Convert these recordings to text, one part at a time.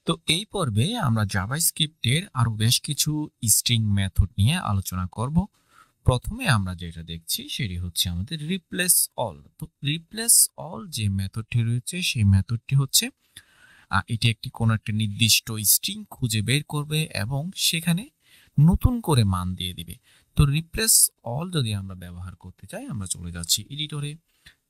তো এই পর্বে আমরা জাভাস্ক্রিপ্টের আরো বেশ কিছু স্ট্রিং মেথড নিয়ে আলোচনা করব। প্রথমে আমরা যেটা দেখছি সেটি হচ্ছে আমাদের রিপ্লেস অল। তো রিপ্লেস অল যে মেথডটি রয়েছে সেই মেথডটি হচ্ছে এটি কোনো একটা নির্দিষ্ট স্ট্রিং খুঁজে বের করবে এবং সেখানে নতুন করে মান দিয়ে দিবে। তো রিপ্লেস অল যদি আমরা ব্যবহার করতে চাই আমরা চলে যাচ্ছি এডিটরে।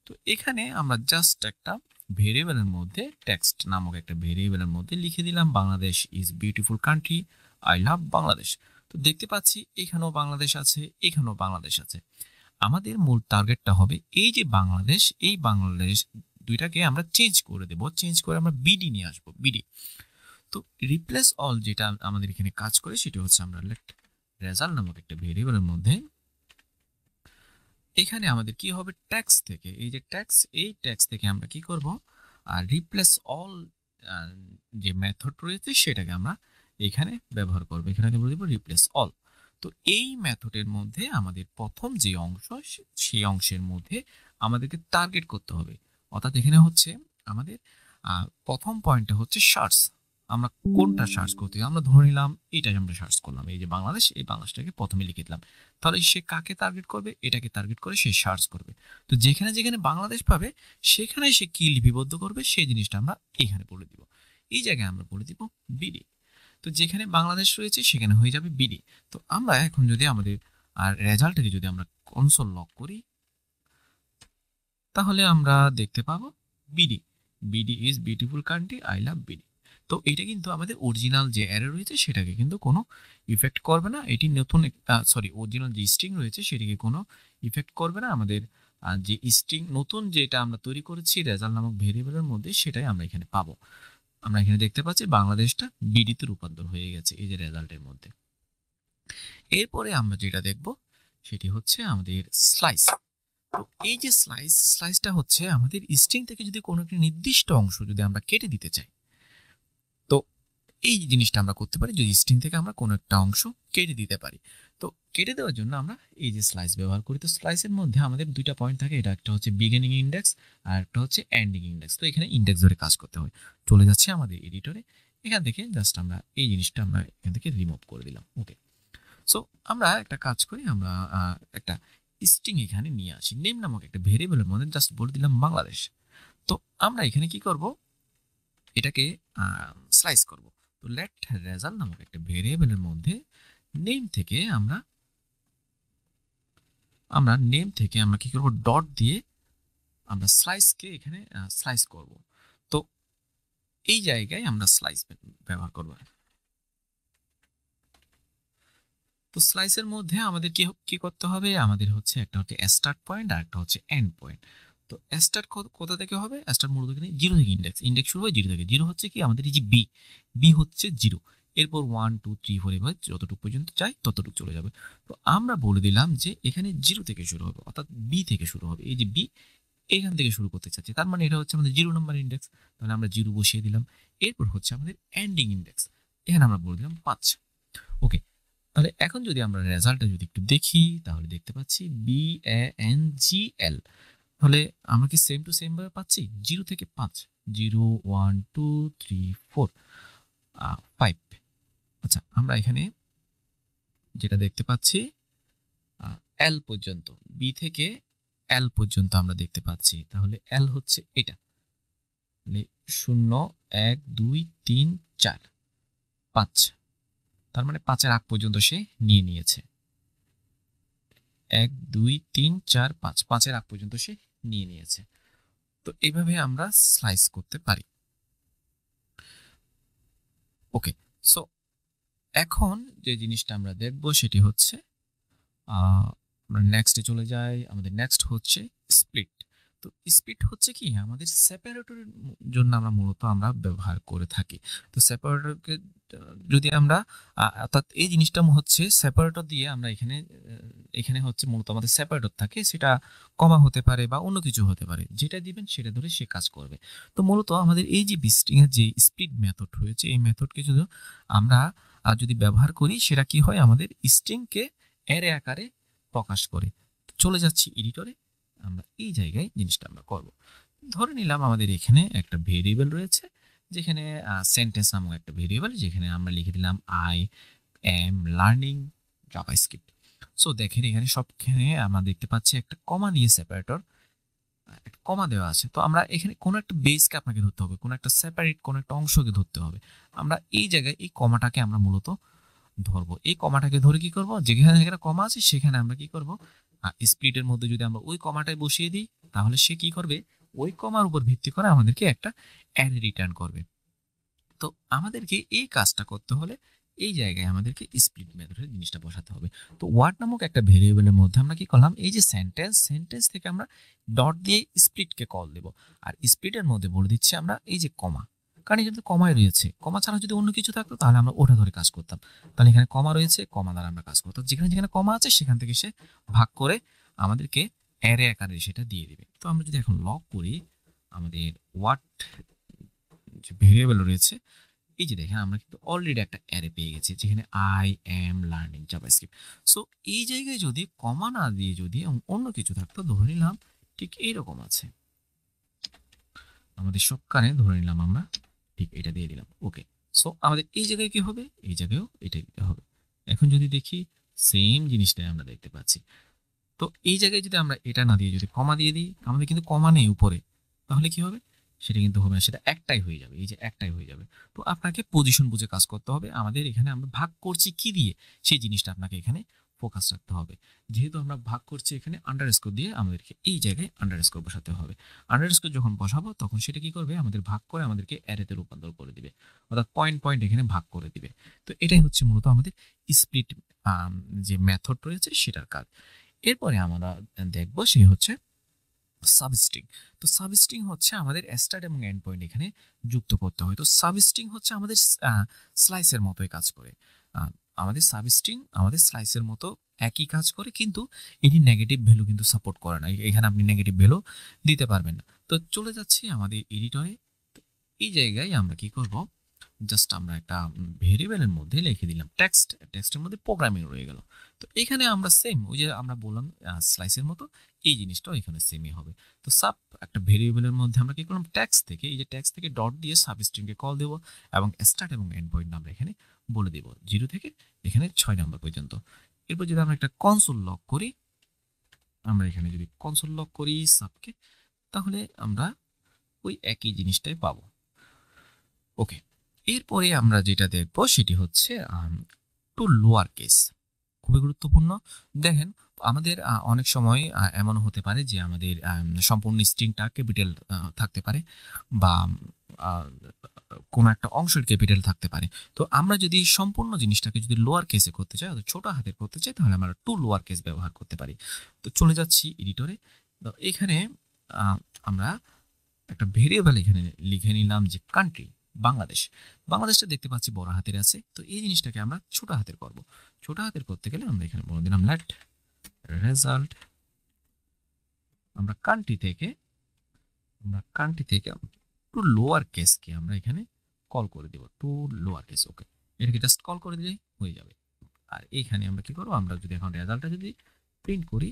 তো এখানে আমরা জাস্ট একটা ভেরিয়েবলের মধ্যে টেক্সট নামক একটা ভেরিয়েবলের মধ্যে লিখে দিলাম Bangladesh is beautiful country, I love Bangladesh. তো দেখতে পাচ্ছি এখানেও বাংলাদেশ আছে, এখানেও বাংলাদেশ আছে। আমাদের মূল টার্গেটটা হবে এই যে বাংলাদেশ, এই বাংলাদেশ দুইটাকে আমরা চেঞ্জ করে দেব, চেঞ্জ করে আমরা বিডি নিয়ে আসবো, বিডি। তো রিপ্লেস অল যেটা আমাদের এখানে কাজ করে সেটা হচ্ছে আমরা রেজাল্ট নামক একটা ভেরিয়েবলের মধ্যে এখানে আমাদের কি হবে ট্যাক্স থেকে, এই যে ট্যাক্স, এই ট্যাক্স থেকে আমরা কি করব আর রিপ্লেস অল যে মেথড রয়েছে সেটাকে আমরা এখানে ব্যবহার করব। এখানে বলে দেব রিপ্লেস অল। তো এই মেথডের মধ্যে আমাদের প্রথম যে অংশ সেই অংশের মধ্যে আমাদেরকে টার্গেট করতে হবে। অর্থাৎ এখানে হচ্ছে আমাদের প্রথম পয়েন্টটা হচ্ছে সার্চ। আমরা কোনটা সার্চ করতে, আমরা ধরে নিলাম এইটা আমরা সার্চ করলাম, এই যে বাংলাদেশ, এই বাংলাদেশটাকে প্রথমে লিখে দিলাম। তাহলে সে কাকে টার্গেট করবে, এটাকে টার্গেট করে সে সার্চ করবে। তো যেখানে যেখানে বাংলাদেশ পাবে সেখানে সে কি লিপিবদ্ধ করবে সেই জিনিসটা আমরা এখানে বলে দিব। এই জায়গায় আমরা বলে দিব বিডি। তো যেখানে বাংলাদেশ রয়েছে সেখানে হয়ে যাবে বিডি। তো আমরা এখন যদি আমাদের রেজাল্টটাকে যদি আমরা কনসোল লক করি তাহলে আমরা দেখতে পাবো BD, BD is beautiful country, I love BD. তো এটা কিন্তু আমাদের অরিজিনাল যে অ্যারে রয়েছে সেটাকে কিন্তু কোনো ইফেক্ট করবে না। এটি নতুন অরিজিনাল যে স্ট্রিং রয়েছে সেটিকে কোনো ইফেক্ট করবে না। আমাদের যে স্ট্রিং নতুন যেটা আমরা তৈরি করেছি রেজাল্ট নামক ভেরিয়েবলের মধ্যে সেটাই আমরা এখানে পাবো। আমরা এখানে দেখতে পাচ্ছি বাংলাদেশটা বিডিতে রূপান্তর হয়ে গেছে এই যে রেজাল্টের মধ্যে। এরপরে আমরা যেটা দেখব সেটি হচ্ছে আমাদের স্লাইস। তো এই যে স্লাইসটা হচ্ছে আমাদের স্ট্রিং থেকে যদি কোনো একটা নির্দিষ্ট অংশ যদি আমরা কেটে দিতে চাই, তো এই জিনিসটা আমরা করতে পারি যদি স্ট্রিং থেকে আমরা কোনো একটা অংশ কেটে দিতে পারি। তো কেটে দেওয়ার জন্য আমরা এই যে স্লাইস ব্যবহার করি। তো স্লাইসের মধ্যে আমাদের দুইটা পয়েন্ট থাকে, এটা একটা হচ্ছে বিগিনিং ইন্ডেক্স আর একটা হচ্ছে এন্ডিং ইন্ডেক্স। তো এখানে ইন্ডেক্স ধরে কাজ করতে হয়। চলে যাচ্ছে আমাদের এডিটরে, এখান থেকে জাস্ট আমরা এই জিনিসটা আমরা এখান থেকে রিমুভ করে দিলাম। ওকে, সো আমরা একটা কাজ করি, আমরা একটা স্ট্রিং এখানে নিয়ে আসি, নেম নামক একটা ভেরিয়েবলের মধ্যে জাস্ট বলে দিলাম বাংলাদেশ। তো আমরা এখানে কি করব, এটাকে স্লাইস করব। তো লেট রেজাল্ট নামক একটা ভেরিয়েবলের মধ্যে নেম থেকে আমরা কি করব, ডট দিয়ে আমরা স্লাইসকে এখানে স্লাইস করব। তো এই জায়গায় আমরা স্লাইস ব্যবহার করব। তো স্লাইসের মধ্যে আমাদের কি করতে হবে, আমাদের হচ্ছে একটা হচ্ছে স্টার্ট পয়েন্ট আর একটা হচ্ছে এন্ড পয়েন্ট। তো স্টার্ট কোথা থেকে হবে, স্টার্ট মূলত এখানে 0 থেকে ইন্ডেক্স শুরু হয় 0 থেকে। 0 হচ্ছে কি আমাদের এই যে বি, বি হচ্ছে 0। এরপর 1 2 3 4 এভাবে যতটুকু পর্যন্ত চাই ততটুকু চলে যাবে। তো আমরা বলে দিলাম যে এখানে 0 থেকে শুরু হবে, অর্থাৎ বি থেকে শুরু হবে। এই যে বি এখান থেকে শুরু করতে চাচ্ছি, তার মানে এটা হচ্ছে আমাদের 0 নাম্বার ইন্ডেক্স। তাহলে আমরা 0 বসিয়ে দিলাম। এরপর হচ্ছে আমাদের এন্ডিং ইন্ডেক্স, এখানে আমরা বলে দিলাম 5। ওকে, তাহলে এখন যদি আমরা রেজাল্টটা যদি একটু দেখি তাহলে দেখতে পাচ্ছি BANGL। তাহলে আমরা কি সেম টু সেম ভাবে পাচ্ছি 0 থেকে 5, 0 1 2 3 4 5। আচ্ছা, আমরা এখানে যেটা দেখতে পাচ্ছি L পর্যন্ত, B থেকে L পর্যন্ত আমরা দেখতে পাচ্ছি। তাহলে L হচ্ছে এটা, 0 1 2 3 4 5। তার মানে 5-এর আগ পর্যন্ত সে নিয়ে নিয়েছে। 1 2 3 4 5, 5-এর আগ পর্যন্ত সে নিয়ে নিয়েছে। তো এইভাবে আমরা স্লাইস করতে পারি। ওকে, সো এখন যে জিনিসটা আমরা দেখব সেটি হচ্ছে আমরা নেক্সটে চলে যাই। আমাদের নেক্সট হচ্ছে স্প্লিট। তো স্প্লিট হচ্ছে কি আমাদের সেপারেটরের জন্য আমরা মূলত ব্যবহার করে থাকি। তো সেপারেটরকে যদি আমরা অর্থাৎ এই জিনিসটা হচ্ছে সেপারেটর দিয়ে আমরা এখানে হচ্ছে মূলত আমাদের সেপারেটর থাকে, সেটা কমা হতে পারে বা অন্য কিছু হতে পারে, যেটা দিবেন সেটা ধরে সে কাজ করবে। তো মূলত আমাদের এই যে স্ট্রিং এর যে স্প্লিট মেথড রয়েছে এই মেথডকে যদি আমরা যদি ব্যবহার করি সেটা কি হয়, আমাদের স্ট্রিংকে অ্যারে আকারে প্রকাশ করে। চলে যাচ্ছি এডিটরে, আমরা এই জায়গায় জিনিসটা আমরা করব। ধরে নিলাম আমাদের এখানে একটা ভেরিয়েবল রয়েছে, যেখানে সেন্টেন্স নামক একটা ভেরিয়েবল, যেখানে আমরা লিখে দিলাম I am learning JavaScript. So দেখেন এখানে সবখানে আমরা দেখতে পাচ্ছি একটা কমা দিয়ে সেপারেটর, একটা কমা দেওয়া আছে। তো আমরা এখানে কোনো একটা বেসকে আপনাকে ধরতে হবে, কোনো একটা সেপারেট কোনো একটা অংশকে ধরতে হবে। আমরা এই জায়গায় এই কমাটাকে আমরা মূলত ধরবো। এই কমাটাকে ধরে কি করব, যেখানে যেখানে কমা আছে সেখানে আমরা কি করব, স্প্লিটের মধ্যে যদি আমরা ওই কমাটাই বসিয়ে দিই, তাহলে সে কি করবে, ওই কমার উপর ভিত্তি করে আমাদেরকে একটা অ্যারে রিটার্ন করবে। তো আমাদেরকে এই কাজটা করতে হলে এই জায়গায় আমাদেরকে স্প্লিট মেথডের জিনিসটা বসাতে হবে। তো ওয়ার্ড নামক একটা ভেরিয়েবলের মধ্যে আমরা কি করলাম, এই যে সেন্টেন্স থেকে আমরা ডট দিয়ে স্প্লিটকে কল দেব। আর স্প্লিটের মধ্যে বলে দিচ্ছি আমরা এই যে কমা, কারণ এখানে কমায় রয়েছে, কমা ছাড়া যদি অন্য কিছু থাকতো তাহলে আমরা ওটা ধরে কাজ করতাম। তাহলে এখানে কমা রয়েছে, কমা দ্বারা আমরা কাজ করতাম। যেখানে যেখানে কমা আছে সেখান থেকে সে ভাগ করে আমাদেরকে অ্যারে আকারে সেটা দিয়ে দিবে। তো আমরা যদি এখন লক করি আমাদের ওয়ার্ড যে ভেরিয়েবল রয়েছে, এই যে দেখেন আমরা কিন্তু অলরেডি একটা অ্যারে পেয়ে গেছি, যেখানে I am learning JavaScript. So এই জায়গায় যদি কমা না দিয়ে যদি অন্য কিছু থাকতো, ধরে নিলাম ঠিক এইরকম আছে, আমাদের সব কানে ধরে নিলাম আমরা ঠিক এটা দিয়ে দিলাম। ওকে, সো আমাদের এই জায়গায় কি হবে, এই জায়গায়ও এটাই দিতে হবে। এখন যদি দেখি সেম জিনিসটাই আমরা দেখতে পাচ্ছি। তো এই জায়গায় যদি আমরা এটা না দিয়ে যদি কমা দিয়ে দিই, আমাদের কিন্তু কমা নেই উপরে, তাহলে কি হবে, সেটা কিন্তু হবে না, সেটা একটাই হয়ে যাবে, এই যে একটাই হয়ে যাবে। তো আপনাকে পজিশন বুঝে কাজ করতে হবে। আমাদের এখানে আমরা ভাগ করছি কি দিয়ে, সেই জিনিসটা আপনাকে এখানে ফোকাস রাখতে হবে। যেহেতু আমরা ভাগ করছি এখানে আন্ডারস্কোর দিয়ে, আমাদেরকে এই জায়গায় আন্ডারস্কোর বসাতে হবে। আন্ডারস্কোর যখন বসাবো তখন সেটা কি করবে, আমাদের ভাগ করে আমাদেরকে অ্যারেতে রূপান্তর করে দিবে, অর্থাৎ পয়েন্ট পয়েন্ট এখানে ভাগ করে দিবে। তো এটাই হচ্ছে মূলত আমাদের স্প্লিট যে মেথড রয়েছে সেটার কাজ। এরপরে আমরা দেখব সে হচ্ছে সাবস্ট্রিং। তো সাবস্ট্রিং হচ্ছে আমাদের স্টার্ট এবং এন্ড পয়েন্ট এখানে যুক্ত করতে হয়। তো সাবস্ট্রিং হচ্ছে আমাদের স্লাইসের মতোই কাজ করে। আমাদের সাবস্ট্রিং আমাদের স্লাইসের মতো একই কাজ করে, কিন্তু এটি নেগেটিভ ভ্যালু কিন্তু সাপোর্ট করে না। এখানে আপনি নেগেটিভ ভ্যালু দিতে পারবেন না। তো চলে যাচ্ছি আমাদের এডিটরে। এই জায়গায় আমরা কি করব, জাস্ট আমরা একটা ভেরিয়েবলের মধ্যে লিখে দিলাম টেক্সটের মধ্যে প্রোগ্রামিং রয়ে গেল। তো এখানে আমরা সেম ওই যে আমরা বললাম স্লাইসের মতো, এই জিনিসটাও এখানে সেমই হবে। তো সাব একটা ভেরিয়েবলের মধ্যে আমরা কি করলাম, টেক্সট থেকে এই যে টেক্সট থেকে ডট দিয়ে সাবস্ট্রিংকে কল দেব, এবং স্টার্ট এবং এন্ড পয়েন্ট আমরা এখানে বলে দেব 0 থেকে এখানে 6 নাম্বার পর্যন্ত। এরপর যদি আমরা একটা কনসোল লক করি, আমরা এখানে যদি কনসোল লক করি সাবকে, তাহলে আমরা ওই একই জিনিসটাই পাবো। ওকে, এরপরে আমরা যেটা দেখব সেটি হচ্ছে টু লোয়ার কেস, খুবই গুরুত্বপূর্ণ। দেখেন আমাদের অনেক সময় এমন হতে পারে যে আমাদের সম্পূর্ণ স্ট্রিংটা ক্যাপিটাল থাকতে পারে, বা আহ, কোনো একটা অংশের ক্যাপিটাল থাকতে পারে। তো আমরা যদি সম্পূর্ণ জিনিসটাকে যদি লোয়ার কেসে করতে চাই, অর্থাৎ ছোট হাতের করতে চাই, তাহলে আমরা টু লোয়ার কেস ব্যবহার করতে পারি। তো চলে যাচ্ছি এডিটরে। তো এখানে আমরা একটা ভেরিয়েবল এখানে লিখে নিলাম যে কান্ট্রি বাংলাদেশ। বাংলাদেশটা দেখতে পাচ্ছি বড় হাতের আছে, তো এই জিনিসটাকে আমরা ছোট হাতের করব। ছোট হাতের করতে গেলে আমরা এখানে বলে দিলাম লেট রেজাল্ট, আমরা কান্ট্রি থেকে টু লোয়ার কেসকে আমরা এখানে কল করে দেব, টু লোয়ার কেস। ওকে, এটাকে জাস্ট কল করে দিলেই হয়ে যাবে। আর এইখানে আমরা কি করবো, আমরা যদি এখন রেজাল্টটা যদি প্রিন্ট করি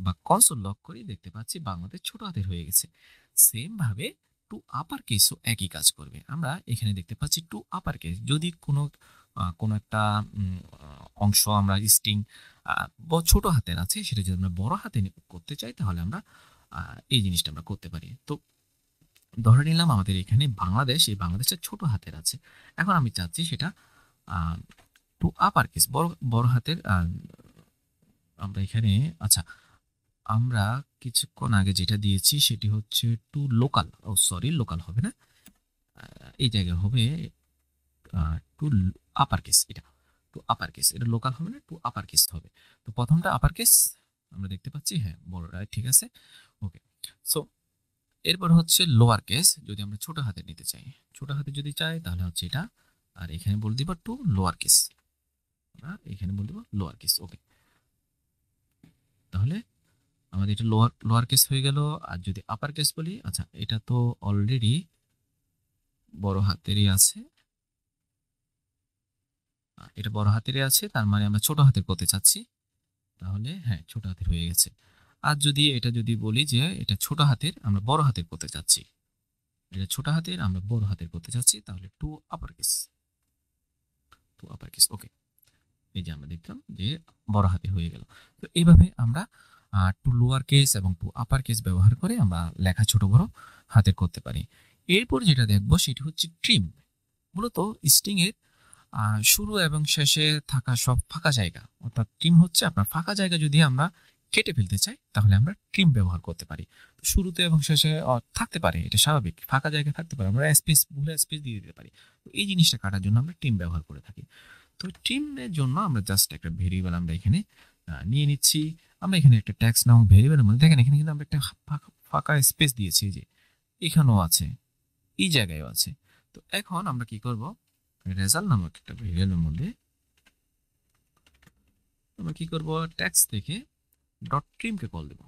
বা কনসোল লক করি, দেখতে পাচ্ছি বাংলাদেশ ছোট হাতের হয়ে গেছে। সেম ভাবে টু আপার কেসও একই কাজ করবে। আমরা এখানে দেখতে পাচ্ছি টু আপার কেস, যদি কোনো একটা অংশ আমরা স্ট্রিং ছোট হাতের আছে, সেটা যদি আমরা বড় হাতে করতে চাই, তাহলে আমরা এই জিনিসটা আমরা করতে পারি। তো ধরে নিলাম আমাদের এখানে বাংলাদেশ, এই বাংলাদেশটা ছোট হাতের আছে। এখন আমি চাচ্ছি সেটা টু আপার কেস, বড় বড় হাতের। আমরা এখানে আচ্ছা, আমরা কিছুক্ষণ আগে যেটা দিয়েছি সেটি হচ্ছে টু লোকাল, ও সরি লোকাল হবে না, এই জায়গায় হবে টু আপার কেস। এটা টু আপার কেস, এটা লোকাল হবে না, টু আপার কেস হবে। তো প্রথমটা আপার কেস আমরা দেখতে পাচ্ছি, হ্যাঁ বড়, ঠিক আছে। ওকে, সো এরপর হচ্ছে লোয়ার কেস, যদি আমরা ছোট হাতে নিতে চাই, ছোট হাতে যদি চাই তাহলে হচ্ছে এটা, আর এখানে বলে দিব টু লোয়ার কেস, আমরা এখানে বলে দিব লোয়ার কেস। ওকে, তাহলে আমাদের এটা লোয়ার কেস হয়ে গেল। আর যদি আপার কেস বলি, আচ্ছা এটা তো অলরেডি বড় হাতেরই আছে, এটা বড় হাতেরই আছে, তার মানে আমরা ছোট হাতের করতে চাচ্ছি, তাহলে হ্যাঁ ছোট হাতের হয়ে গেছে। আর যদি এটা যদি বলি যে এটা ছোট হাতের, আমরা বড় হাতের করতে চাচ্ছি, এটা ছোট হাতের, আমরা বড় হাতের করতে চাচ্ছি, তাহলে টু আপার কেস, ওকে। এই যে আমরা দেখলাম যে বড় হাতে হয়ে গেল। তো এইভাবে আমরা টু লোয়ার কেস এবং টু আপার কেস ব্যবহার করে আমরা লেখা ছোট বড় হাতের করতে পারি। এরপর যেটা দেখবো সেটি হচ্ছে ট্রিম। মূলত স্ট্রিং এর শুরু এবং শেষে থাকা সব ফাঁকা জায়গা, অর্থাৎ ট্রিম হচ্ছে আপনার ফাঁকা জায়গা যদি আমরা কেটে ফেলতে চাই তাহলে আমরা ট্রিম ব্যবহার করতে পারি। তো শুরুতে এবং শেষে থাকতে পারে, এটা স্বাভাবিক, ফাঁকা জায়গা থাকতে পারে, আমরা স্পেস ভুলে স্পেস দিয়ে দিতে পারি। তো এই জিনিসটা কাটার জন্য আমরা ট্রিম ব্যবহার করে থাকি। তো ট্রিমের জন্য আমরা জাস্ট একটা ভেরিয়েবল আমরা এখানে নিয়ে নিচ্ছি। আমরা এখানে একটা ট্যাক্স নামক ভেরিয়েবলের মধ্যে দেখেন এখানে কিন্তু আমরা একটা ফাঁকা স্পেস দিয়েছি, যে এখানেও আছে, এই জায়গায়ও আছে। তো এখন আমরা কি করব, রেজাল্ট নামক একটা ভেরিয়েবলের মধ্যে আমরা কি করব, ট্যাক্স থেকে ডট ট্রিমকে কল দেব।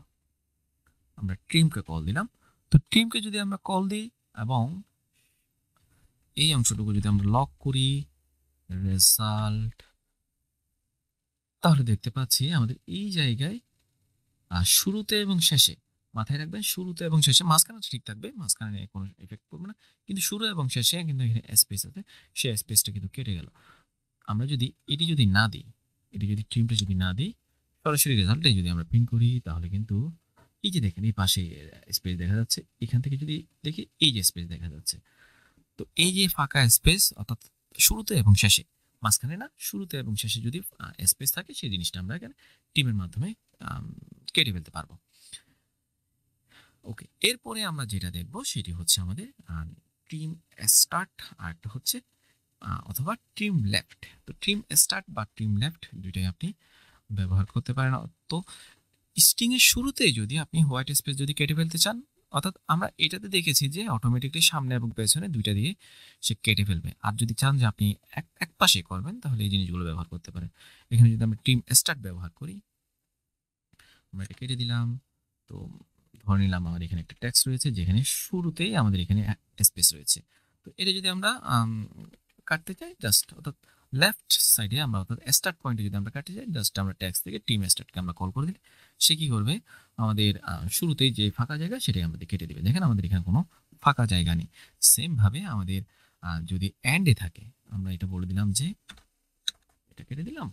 আমরা ট্রিমকে কল দিলাম। তো ট্রিমকে যদি আমরা কল দিই এবং এই অংশটুকু যদি আমরা লক করি রেজাল্ট, তাহলে দেখতে পাচ্ছি আমাদের এই জায়গায় শুরুতে এবং শেষে, মাথায় রাখবেন শুরুতে এবং শেষে, মাঝখানে ঠিক থাকবে, মাঝখানে কোনো এফেক্ট পড়বে না, কিন্তু শুরু এবং শেষে কিন্তু এখানে স্পেস আছে, সেই স্পেসটা কিন্তু কেটে গেল। আমরা যদি এটি যদি না দিই, এটি যদি ট্রিমটা যদি না দিই, সরাসরি রেজাল্টে যদি আমরা প্রিন্ট করি তাহলে কিন্তু এই যে দেখেন এই পাশে স্পেস দেখা যাচ্ছে, এখান থেকে যদি দেখি এই যে স্পেস দেখা যাচ্ছে। তো এই যে ফাঁকা স্পেস, অর্থাৎ শুরুতে এবং শেষে, মাঝখানে না, শুরুতে এবং শেষে যদি স্পেস থাকে সেই জিনিসটা আমরা এখানে টিমের মাধ্যমে কেটে ফেলতে পারবো। ওকে, এরপরে আমরা যেটা দেখব সেটি হচ্ছে আমাদের টিম স্টার্ট, আর একটা হচ্ছে অথবা টিম লেফট। তো টিম স্টার্ট বা টিম লেফট দুইটাই আপনি ব্যবহার করতে পারেন। তো স্ট্রিং এর শুরুতে যদি আপনি হোয়াইট স্পেস যদি কেটে ফেলতে চান, অর্থাৎ আমরা এটাতে দেখেছি যে অটোমেটিকলি সামনে এবং পেছনে দুইটা দিয়ে সে কেটে ফেলবে। আর যদি চান যে আপনি এক পাশে করবেন তাহলে এই জিনিসগুলো ব্যবহার করতে পারেন। এখানে যদি আমরা টিম স্টার্ট ব্যবহার করি, আমরা এটা কেটে দিলাম। তো ধরে নিলাম আমার এখানে একটা টেক্সট রয়েছে যেখানে শুরুতেই আমাদের এখানে স্পেস রয়েছে। তো এটা যদি আমরা কাটতে চাই, জাস্ট অর্থাৎ লেফট সাইডে আমরা, অর্থাৎ স্টার্ট পয়েন্টে যদি আমরা কাটতে চাই, জাস্ট আমরা ট্যাক্স থেকে টিম স্টার্টকে আমরা কল করে দিলে সে কি করবে, আমাদের শুরুতেই যে ফাঁকা জায়গা সেটাই আমাদের কেটে দেবে। দেখেন আমাদের এখানে কোনো ফাঁকা জায়গা নেই। সেম ভাবে আমাদের যদি এন্ডে থাকে, আমরা এটা বলে দিলাম যে এটা কেটে দিলাম,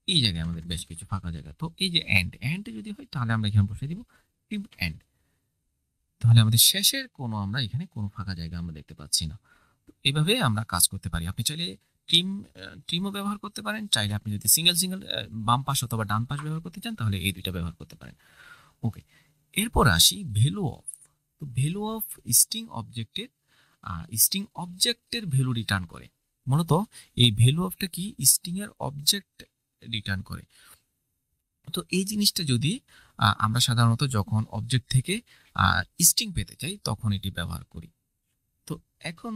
এই জায়গায় আমাদের বেশ কিছু ফাঁকা জায়গা। তো এই যে এন্ডে যদি হয় তাহলে আমরা এখানে বসে দিব টিম এন্ড, তাহলে আমাদের শেষের কোনো আমরা এখানে কোনো ফাঁকা জায়গা আমরা দেখতে পাচ্ছি না। তো এইভাবে আমরা কাজ করতে পারি। আপনি চাইলে টিমও ব্যবহার করতে পারেন, চাইলে আপনি যদি সিঙ্গেল বাম পাশ অথবা ডান পাশ ব্যবহার করতে চান তাহলে এই দুইটা ব্যবহার করতে পারেন। ওকে, এরপর আসি ভ্যালু অফ। তো ভ্যালু অফ স্ট্রিং অবজেক্টের ভ্যালু রিটার্ন করে। মূলত এই ভ্যালু অফটা কি, স্ট্রিং এর অবজেক্ট রিটার্ন করে। তো এই জিনিসটা যদি আমরা সাধারণত যখন অবজেক্ট থেকে স্ট্রিং পেতে চাই তখন এটি ব্যবহার করি। তো এখন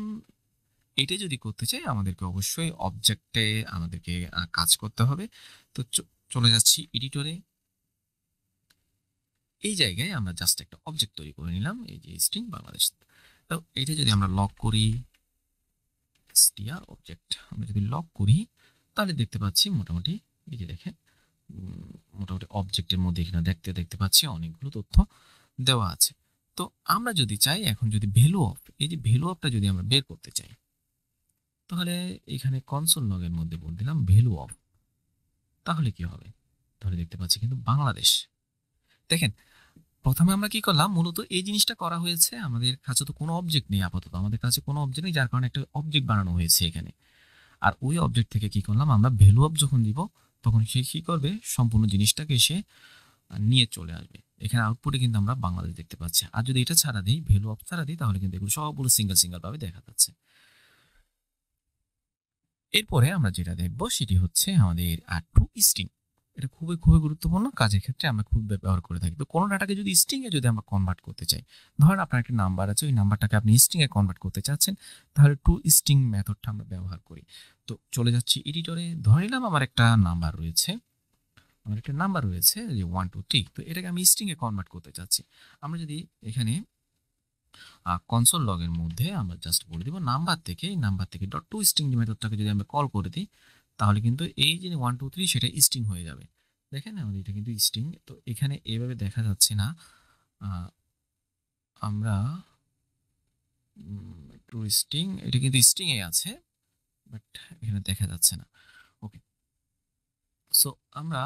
এটা যদি করতে চাই আমাদেরকে অবশ্যই অবজেক্টে আমাদেরকে কাজ করতে হবে। তো চলে যাচ্ছি এডিটরে। এই জায়গায় আমরা জাস্ট একটা অবজেক্ট তৈরি করে নিলাম, এই যে স্ট্রিং বাংলাদেশ। তো এটা যদি আমরা লক করি, str অবজেক্ট আমরা যদি লক করি তাহলে দেখতে পাচ্ছি মোটামুটি এই যে দেখেন মোটামুটি অবজেক্টের মধ্যে এখানে দেখতে পাচ্ছি অনেকগুলো তথ্য দেওয়া আছে। তো আমরা যদি চাই এখন যদি ভ্যালু অফ, এই যে ভ্যালু অফটা যদি আমরা বের করতে চাই তাহলে এখানে কনসোল লগের মধ্যে বলে দিলাম ভ্যালু অফ, তাহলে কি হবে, তাহলে দেখতে পাচ্ছি কিন্তু বাংলাদেশ। দেখেন প্রথমে আমরা কি করলাম, মূলত এই জিনিসটা করা হয়েছে, আমাদের কাছে তো কোনো অবজেক্ট নেই, আপাতত আমাদের কাছে কোনো অবজেক্ট নেই, যার কারণে একটা অবজেক্ট বানানো হয়েছে এখানে। আর ওই অবজেক্ট থেকে কি করলাম, আমরা ভ্যালু অফ যখন দিব তখন সে কি করবে, সম্পূর্ণ জিনিসটাকে সে নিয়ে চলে আসবে। এখানে আউটপুটে কিন্তু আমরা বাংলাদেশ দেখতে পাচ্ছি। আর যদি এটা ছাড়া দিই, ভ্যালু অফ ছাড়া দিই, তাহলে কিন্তু এগুলো সবগুলো সিঙ্গেল ভাবে দেখা যাচ্ছে। এরপরে আমরা যেটা দেখব সেটি হচ্ছে আমাদের টু স্ট্রিং। এটা খুবই গুরুত্বপূর্ণ, কাজের ক্ষেত্রে আমরা খুব ব্যবহার করে থাকি। তো কোনো ডাটাকে যদি স্ট্রিং এ যদি আমরা কনভার্ট করতে চাই, ধরেন আপনার একটা নাম্বার আছে, ওই নাম্বারটাকে আপনি স্ট্রিং এ কনভার্ট করতে চাচ্ছেন, তাহলে টু স্ট্রিং মেথডটা আমরা ব্যবহার করি। তো চলে যাচ্ছি এডিটরে, ধরে নিলাম আমার একটা নাম্বার রয়েছে, যে 1 2 3। তো এটাকে আমি স্ট্রিং এ কনভার্ট করতে চাচ্ছি। আমরা যদি এখানে কনসোল লগের মধ্যে আমরা জাস্ট বলে দিব নাম্বার থেকে ডট টু স্ট্রিং মেথডটাকে যদি আমরা কল করে দিই তাহলে কিন্তু এই যে 1 2 3 সেটা স্ট্রিং হয়ে যাবে। দেখেন আমাদের এটা কিন্তু স্ট্রিং। তো এখানে এভাবে দেখা যাচ্ছে না, আমরা একটু স্ট্রিং, এটা কিন্তু স্ট্রিং এ আছে বাট এখানে দেখা যাচ্ছে না। ওকে, সো আমরা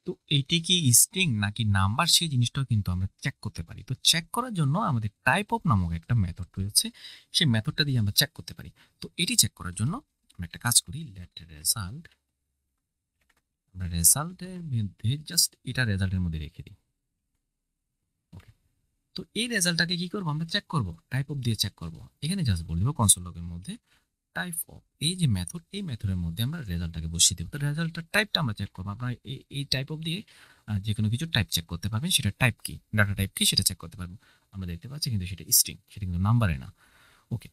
তো এইটি কি স্ট্রিং নাকি নাম্বার সেই জিনিসটাও কিন্তু আমরা চেক করতে পারি। তো চেক করার জন্য আমাদের টাইপ অফ নামক একটা মেথড রয়েছে, সেই মেথডটা দিয়ে আমরা চেক করতে পারি। তো এটি চেক করার জন্য আমরা একটা কাজ করি, লেট রেজাল্ট, আমরা রেজাল্টের মধ্যে জাস্ট এটা রেজাল্টের মধ্যে রেখে দিই। ওকে, তো এই রেজাল্টটাকে কি করবো, আমরা চেক করব, টাইপ অফ দিয়ে চেক করব। এখানে জাস্ট বলবো কনসোল লগের মধ্যে টাইপ অফ, এই যে মেথড, এই মেথডের মধ্যে আমরা রেজাল্টটাকে বসিয়ে দেবো। তো রেজাল্টটার টাইপটা আমরা চেক করবো। আপনারা এই টাইপ অফ দিয়ে যে কোনো কিছু টাইপ চেক করতে পারবেন, সেটা টাইপ কি, ডাটা টাইপ কি সেটা চেক করতে পারবো। আমরা দেখতে পাচ্ছি কিন্তু সেটা স্ট্রিং, সেটা কিন্তু নাম্বারে না। ওকে,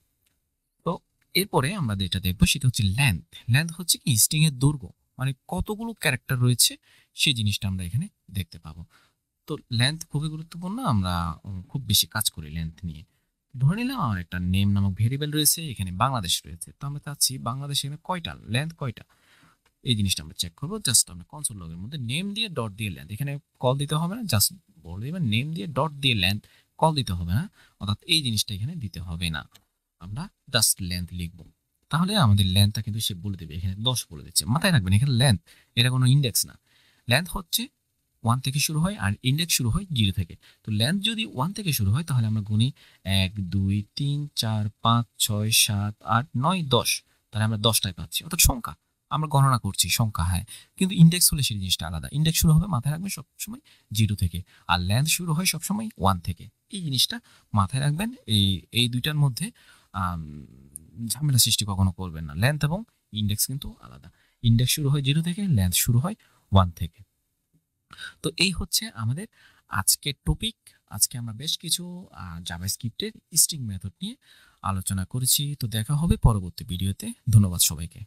তো এরপরে আমরা যেটা দেখবো সেটা হচ্ছে লেন্থ। লেন্থ হচ্ছে কি স্ট্রিং এর দৈর্ঘ্য, মানে কতগুলো ক্যারেক্টার রয়েছে সেই জিনিসটা আমরা এখানে দেখতে পাবো। তো লেন্থ খুবই গুরুত্বপূর্ণ, আমরা খুব বেশি কাজ করি লেন্থ নিয়ে। ধরে নিলাম আমার একটা নেম নামক ভেরিয়েবল রয়েছে, এখানে বাংলাদেশ রয়েছে, তো আমরা চাচ্ছি বাংলাদেশ এখানে কয়টা, লেন্থ কয়টা, এই জিনিসটা আমরা চেক করবো। জাস্ট আমরা কনসোল লগের মধ্যে নেম দিয়ে ডট দিয়ে লেন্থ, এখানে কল দিতে হবে না, জাস্ট বলে দেবেন নেম দিয়ে ডট দিয়ে লেন্থ, কল দিতে হবে না, অর্থাৎ এই জিনিসটা এখানে দিতে হবে না, আমরা জাস্ট লেন্থ লিখবো। তাহলে আমাদের লেন্থটা কিন্তু সে বলে দেবে, এখানে 10 বলে দিচ্ছে। মাথায় রাখবেন এখানে লেন্থ, এটা কোনো ইন্ডেক্স না। লেন্থ হচ্ছে 1 থেকে শুরু হয় আর ইন্ডেক্স শুরু হয় 0 থেকে। তো লেন্থ যদি 1 থেকে শুরু হয় তাহলে আমরা গুনি 1 2 3 4 5 6 7 8 9 10, তাহলে আমরা 10টাই পাচ্ছি, অর্থাৎ সংখ্যা আমরা গণনা করছি সংখ্যা। হ্যাঁ, কিন্তু ইন্ডেক্স হলে সেই জিনিসটা আলাদা। ইন্ডেক্স শুরু হবে, মাথায় রাখবেন, সবসময় 0 থেকে, আর লেন্থ শুরু হয় সবসময় 1 থেকে। এই জিনিসটা মাথায় রাখবেন। এই দুইটার মধ্যে আম, ঝামেলা সৃষ্টি কখনো করবেন না। লেন্থ এবং ইন্ডেক্স কিন্তু আলাদা। ইন্ডেক্স শুরু হয় 0 থেকে, লেন্থ শুরু হয় 1 থেকে। তো এই হচ্ছে আমাদের আজকের টপিক। আজকে আমরা বেশ কিছু জাভাস্ক্রিপ্টের স্ট্রিং মেথড নিয়ে আলোচনা করেছি। তো দেখা হবে পরবর্তী ভিডিওতে। ধন্যবাদ সবাইকে।